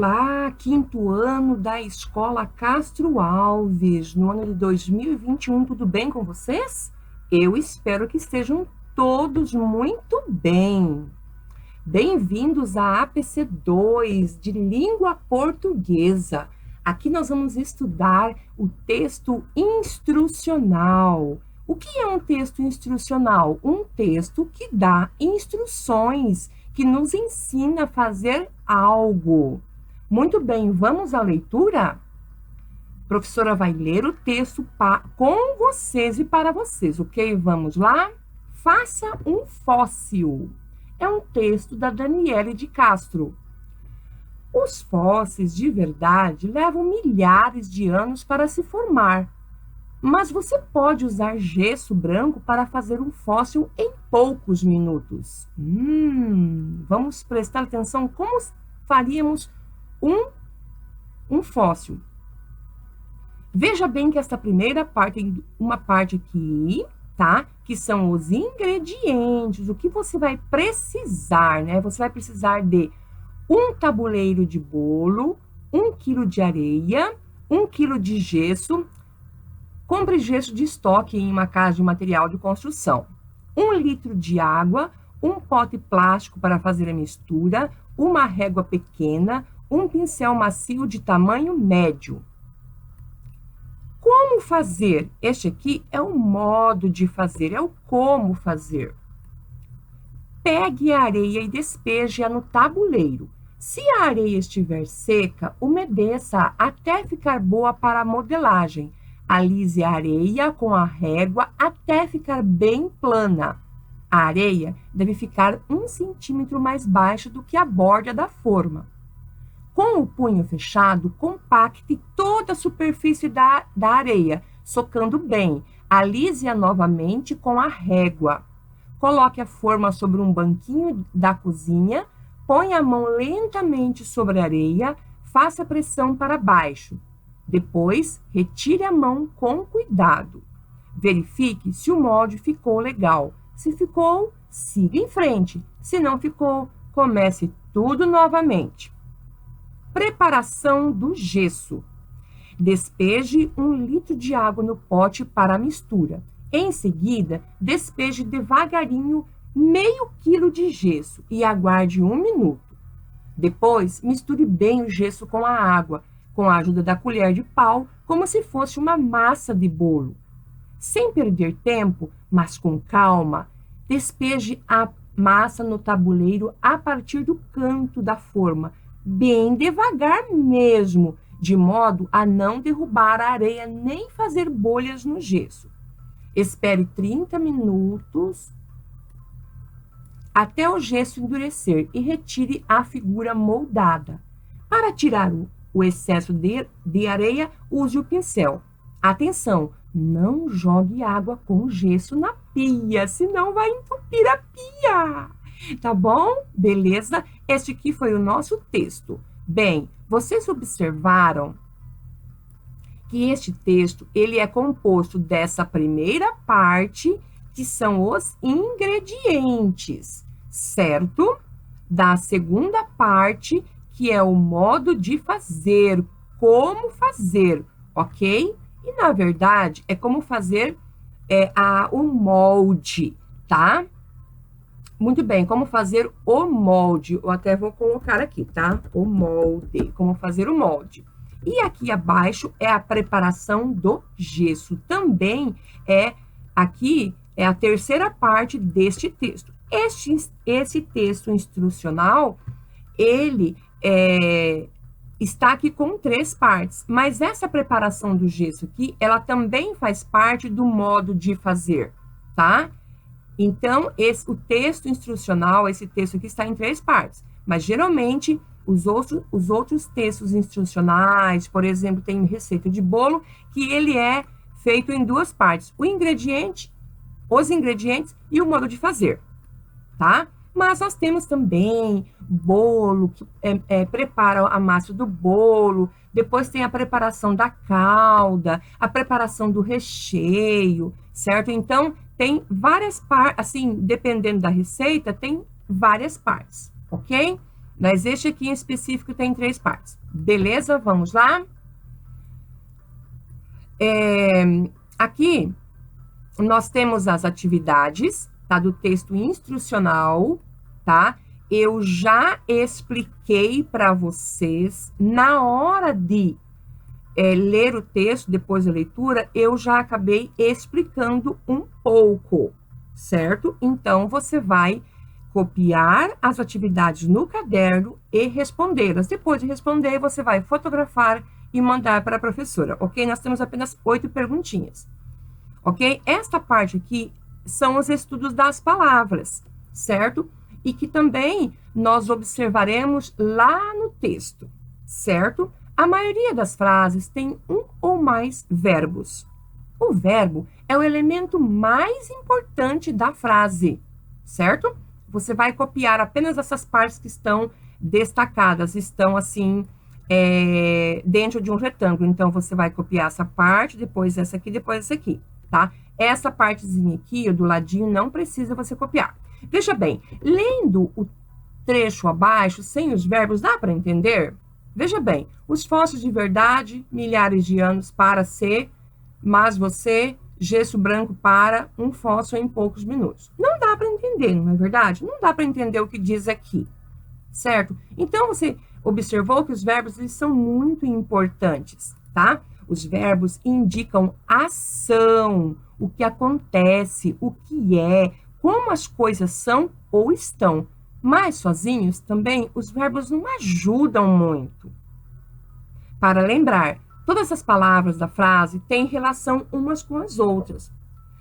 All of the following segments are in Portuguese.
Olá, quinto ano da Escola Castro Alves, no ano de 2021, tudo bem com vocês? Eu espero que estejam todos muito bem. Bem-vindos à APC 2 de Língua Portuguesa. Aqui nós vamos estudar o texto instrucional. O que é um texto instrucional? Um texto que dá instruções, que nos ensina a fazer algo. Muito bem, vamos à leitura? A professora vai ler o texto com vocês e para vocês, ok? Vamos lá? Faça um fóssil. É um texto da Daniele de Castro. Os fósseis de verdade levam milhares de anos para se formar, mas você pode usar gesso branco para fazer um fóssil em poucos minutos. Vamos prestar atenção como faríamos um fóssil. Veja bem que esta primeira parte tem uma parte aqui, tá? Que são os ingredientes, o que você vai precisar, né? Você vai precisar de um tabuleiro de bolo, 1 quilo de areia, 1 quilo de gesso. Compre gesso de estoque em uma casa de material de construção. 1 litro de água, um pote plástico para fazer a mistura, uma régua pequena, um pincel macio de tamanho médio. Como fazer? Este aqui é o modo de fazer, é o como fazer. Pegue a areia e despeje-a no tabuleiro. Se a areia estiver seca, umedeça até ficar boa para a modelagem. Alise a areia com a régua até ficar bem plana. A areia deve ficar 1 centímetro mais baixa do que a borda da forma. Com o punho fechado, compacte toda a superfície da areia, socando bem. Alise-a novamente com a régua. Coloque a forma sobre um banquinho da cozinha, ponha a mão lentamente sobre a areia, faça pressão para baixo. Depois, retire a mão com cuidado. Verifique se o molde ficou legal. Se ficou, siga em frente. Se não ficou, comece tudo novamente. Preparação do gesso. Despeje 1 litro de água no pote para a mistura. Em seguida, despeje devagarinho meio quilo de gesso e aguarde 1 minuto. Depois, misture bem o gesso com a água, com a ajuda da colher de pau, como se fosse uma massa de bolo. Sem perder tempo, mas com calma, despeje a massa no tabuleiro a partir do canto da forma, bem devagar mesmo, de modo a não derrubar a areia nem fazer bolhas no gesso. Espere 30 minutos até o gesso endurecer e retire a figura moldada. Para tirar o excesso de areia, use o pincel. Atenção, não jogue água com gesso na pia, senão vai entupir a pia. Tá bom? Beleza? Este aqui foi o nosso texto. Bem, vocês observaram que este texto, ele é composto dessa primeira parte, que são os ingredientes, certo? Da segunda parte, que é o modo de fazer, como fazer, ok? E, na verdade, é como fazer o molde, tá? Muito bem, como fazer o molde. Eu até vou colocar aqui, tá? O molde, como fazer o molde. E aqui abaixo é a preparação do gesso. Também aqui é a terceira parte deste texto. Esse texto instrucional, ele está aqui com 3 partes, mas essa preparação do gesso aqui, ela também faz parte do modo de fazer, tá? Então, o texto instrucional, esse texto aqui está em 3 partes, mas geralmente os outros textos instrucionais, por exemplo, tem receita de bolo, que ele é feito em 2 partes, os ingredientes e o modo de fazer, tá? Mas nós temos também bolo, que prepara a massa do bolo, depois tem a preparação da calda, a preparação do recheio, certo? Então, tem várias partes, assim, dependendo da receita, tem várias partes, ok? Mas este aqui em específico tem 3 partes. Beleza? Vamos lá? Aqui, nós temos as atividades, tá? Do texto instrucional, tá? Eu já expliquei para vocês, na hora de ler o texto, depois da leitura, eu já acabei explicando um pouco, certo? Então, você vai copiar as atividades no caderno e respondê-las. Depois de responder, você vai fotografar e mandar para a professora, ok? Nós temos apenas 8 perguntinhas, ok? Esta parte aqui são os estudos das palavras, certo? E que também nós observaremos lá no texto, certo? A maioria das frases tem um ou mais verbos. O verbo é o elemento mais importante da frase, certo? Você vai copiar apenas essas partes que estão destacadas, estão assim, dentro de um retângulo. Então, você vai copiar essa parte, depois essa aqui, depois essa aqui, tá? Essa partezinha aqui, do ladinho, não precisa você copiar. Veja bem, lendo o trecho abaixo, sem os verbos, dá para entender? Veja bem, os fósseis de verdade, milhares de anos para ser, mas você, gesso branco para um fóssil em poucos minutos. Não dá para entender, não é verdade? Não dá para entender o que diz aqui, certo? Então, você observou que os verbos eles são muito importantes, tá? Os verbos indicam ação, o que acontece, o que é, como as coisas são ou estão. Mas sozinhos também os verbos não ajudam muito. Para lembrar, todas as palavras da frase têm relação umas com as outras.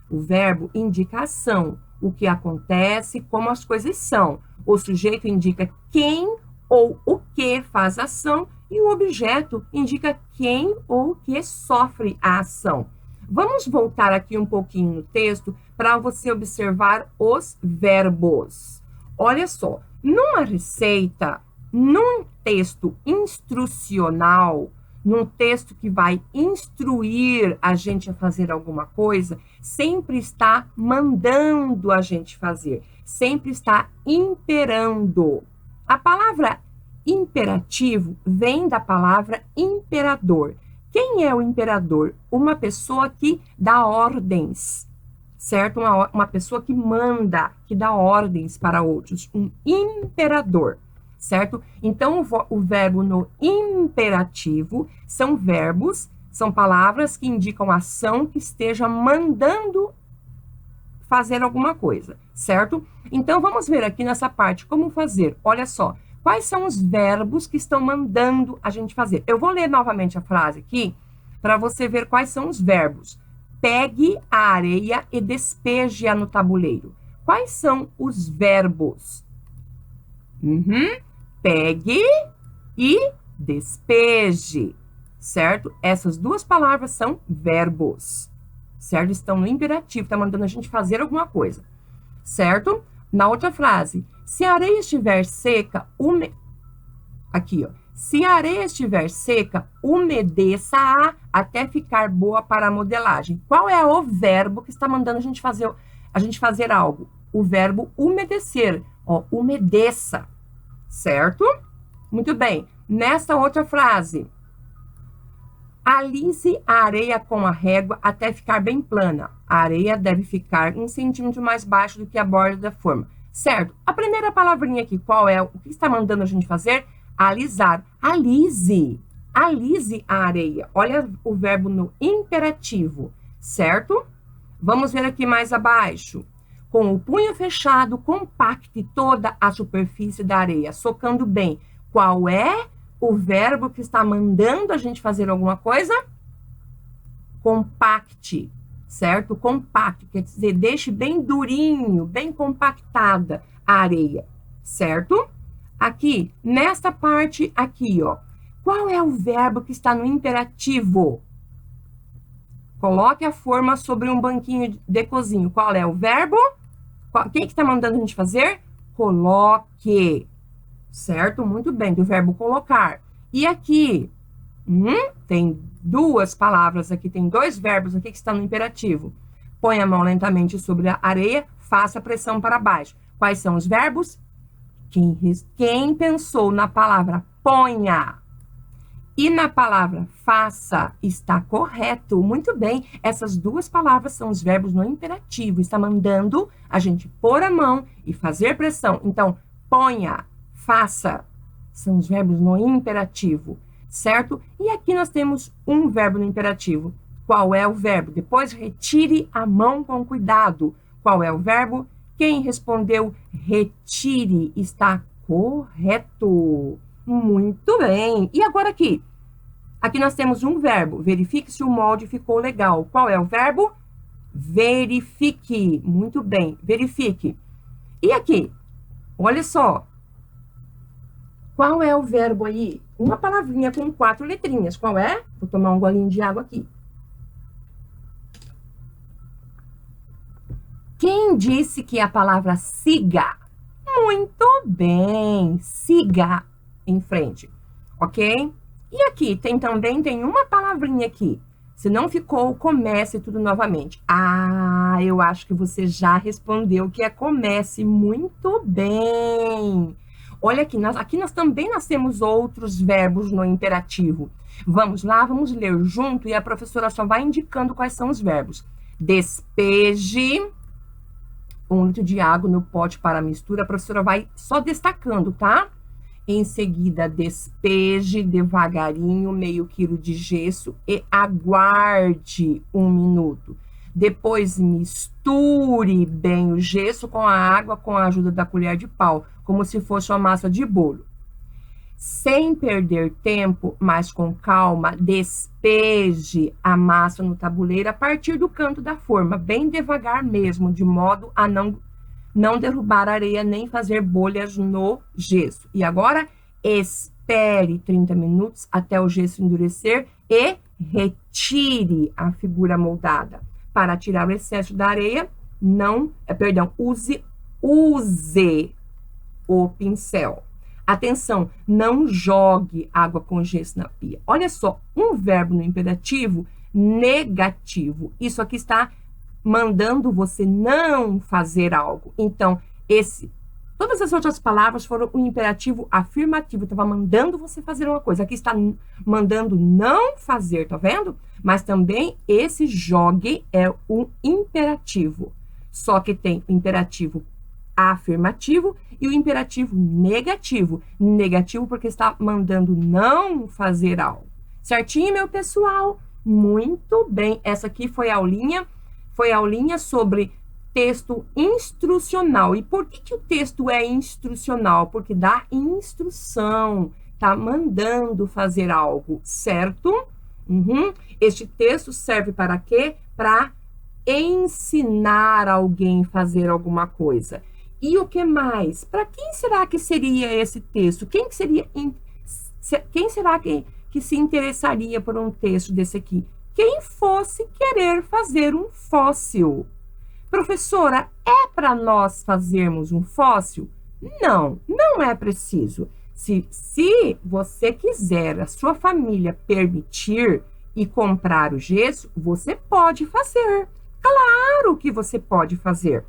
O verbo indica ação, o que acontece, como as coisas são. O sujeito indica quem ou o que faz a ação e o objeto indica quem ou o que sofre a ação. Vamos voltar aqui um pouquinho no texto para você observar os verbos. Olha só, numa receita, num texto instrucional, num texto que vai instruir a gente a fazer alguma coisa, sempre está mandando a gente fazer, sempre está imperando. A palavra imperativo vem da palavra imperador. Quem é o imperador? Uma pessoa que dá ordens, certo? Uma pessoa que manda, que dá ordens para outros, um imperador, certo? Então, o verbo no imperativo são verbos, são palavras que indicam ação que esteja mandando fazer alguma coisa, certo? Então, vamos ver aqui nessa parte como fazer. Olha só, quais são os verbos que estão mandando a gente fazer? Eu vou ler novamente a frase aqui para você ver quais são os verbos. Pegue a areia e despeje-a no tabuleiro. Quais são os verbos? Pegue e despeje, certo? Essas duas palavras são verbos, certo? Estão no imperativo, está mandando a gente fazer alguma coisa, certo? Na outra frase, se a areia estiver seca, aqui, ó. Se a areia estiver seca, umedeça-a até ficar boa para a modelagem. Qual é o verbo que está mandando a gente fazer algo? O verbo umedecer, ó, umedeça, certo? Muito bem. Nesta outra frase, alise a areia com a régua até ficar bem plana. A areia deve ficar 1 centímetro mais baixo do que a borda da forma. Certo? A primeira palavrinha aqui, qual é? O que está mandando a gente fazer? Alisar. Alise. Alise a areia. Olha o verbo no imperativo, certo? Vamos ver aqui mais abaixo. Com o punho fechado, compacte toda a superfície da areia, socando bem. Qual é o verbo que está mandando a gente fazer alguma coisa? Compacte, certo? Compacte, quer dizer, deixe bem durinho, bem compactada a areia, certo? Aqui, nesta parte aqui, ó. Qual é o verbo que está no imperativo? Coloque a forma sobre um banquinho de cozinha. Qual é o verbo? Quem que está mandando a gente fazer? Coloque. Certo? Muito bem, do verbo colocar. E aqui, tem duas palavras aqui, tem dois verbos aqui que estão no imperativo. Põe a mão lentamente sobre a areia, faça pressão para baixo. Quais são os verbos? Quem pensou na palavra ponha e na palavra faça está correto. Muito bem, essas duas palavras são os verbos no imperativo. Está mandando a gente pôr a mão e fazer pressão. Então, ponha, faça, são os verbos no imperativo, certo? E aqui nós temos um verbo no imperativo. Qual é o verbo? Depois, retire a mão com cuidado. Qual é o verbo? Quem respondeu retire está correto. Muito bem. E agora aqui? Aqui nós temos um verbo. Verifique se o molde ficou legal. Qual é o verbo? Verifique. Muito bem. Verifique. E aqui? Olha só. Qual é o verbo aí? Uma palavrinha com 4 letrinhas. Qual é? Vou tomar um golinho de água aqui. Quem disse que a palavra siga? Muito bem, siga em frente, ok? E aqui também uma palavrinha aqui. Se não ficou, comece tudo novamente. Ah, eu acho que você já respondeu que é comece. Muito bem. Olha aqui nós também temos outros verbos no imperativo. Vamos lá, vamos ler junto e a professora só vai indicando quais são os verbos. Despeje 1 litro de água no pote para mistura. A professora vai só destacando, tá? Em seguida, despeje devagarinho meio quilo de gesso e aguarde 1 minuto. Depois, misture bem o gesso com a água com a ajuda da colher de pau, como se fosse uma massa de bolo. Sem perder tempo, mas com calma, despeje a massa no tabuleiro a partir do canto da forma, bem devagar mesmo, de modo a não derrubar a areia nem fazer bolhas no gesso. E agora, espere 30 minutos até o gesso endurecer e retire a figura moldada. Para tirar o excesso da areia, use o pincel. Atenção, não jogue água com gesso na pia. Olha só, um verbo no imperativo negativo. Isso aqui está mandando você não fazer algo. Então, todas as outras palavras foram um imperativo afirmativo. Estava mandando você fazer uma coisa. Aqui está mandando não fazer, tá vendo? Mas também esse jogue é um imperativo. Só que tem o imperativo afirmativo e o imperativo negativo. Negativo porque está mandando não fazer algo. Certinho, meu pessoal? Muito bem. Essa aqui foi a aulinha sobre texto instrucional. E por que o texto é instrucional? Porque dá instrução, tá mandando fazer algo, certo? Este texto serve para quê? Para ensinar alguém a fazer alguma coisa. E o que mais? Para quem será que seria esse texto? Quem será que se interessaria por um texto desse aqui? Quem fosse querer fazer um fóssil. Professora, é para nós fazermos um fóssil? Não, não é preciso. Se você quiser, a sua família permitir e comprar o gesso, você pode fazer. Claro que você pode fazer,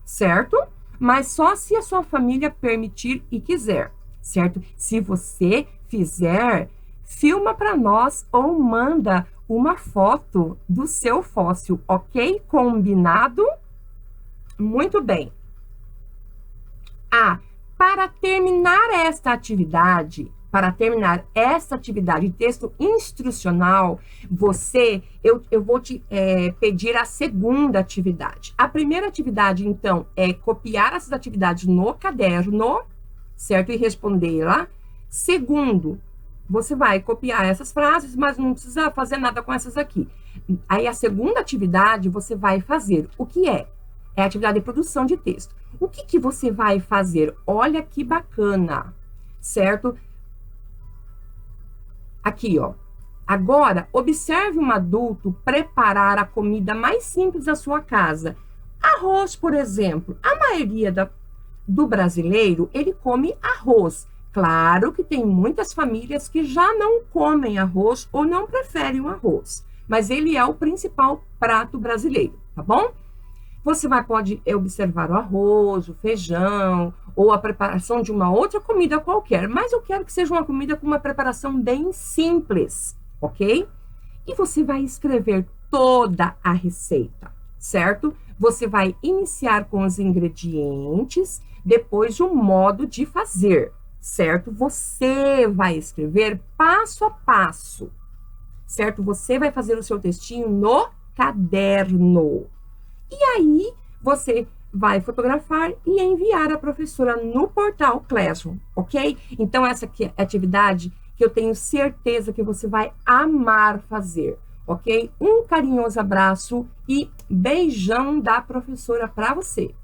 certo? Mas só se a sua família permitir e quiser, certo? Se você fizer, filma para nós ou manda uma foto do seu fóssil, ok? Combinado? Muito bem. Para terminar esta atividade de texto instrucional, eu vou te pedir a segunda atividade. A primeira atividade, então, é copiar essas atividades no caderno, certo? E responder lá. Segundo, você vai copiar essas frases, mas não precisa fazer nada com essas aqui. Aí, a segunda atividade, você vai fazer o que é? É a atividade de produção de texto. O que você vai fazer? Olha que bacana, certo? Aqui, ó. Agora, observe um adulto preparar a comida mais simples da sua casa. Arroz, por exemplo. A maioria do brasileiro, ele come arroz. Claro que tem muitas famílias que já não comem arroz ou não preferem o arroz. Mas ele é o principal prato brasileiro, tá bom? Você pode observar o arroz, o feijão, ou a preparação de uma outra comida qualquer, mas eu quero que seja uma comida com uma preparação bem simples, ok? E você vai escrever toda a receita, certo? Você vai iniciar com os ingredientes, depois o modo de fazer, certo? Você vai escrever passo a passo, certo? Você vai fazer o seu textinho no caderno. E aí, você vai fotografar e enviar à professora no portal Classroom, ok? Então, essa aqui é a atividade que eu tenho certeza que você vai amar fazer, ok? Um carinhoso abraço e beijão da professora para você.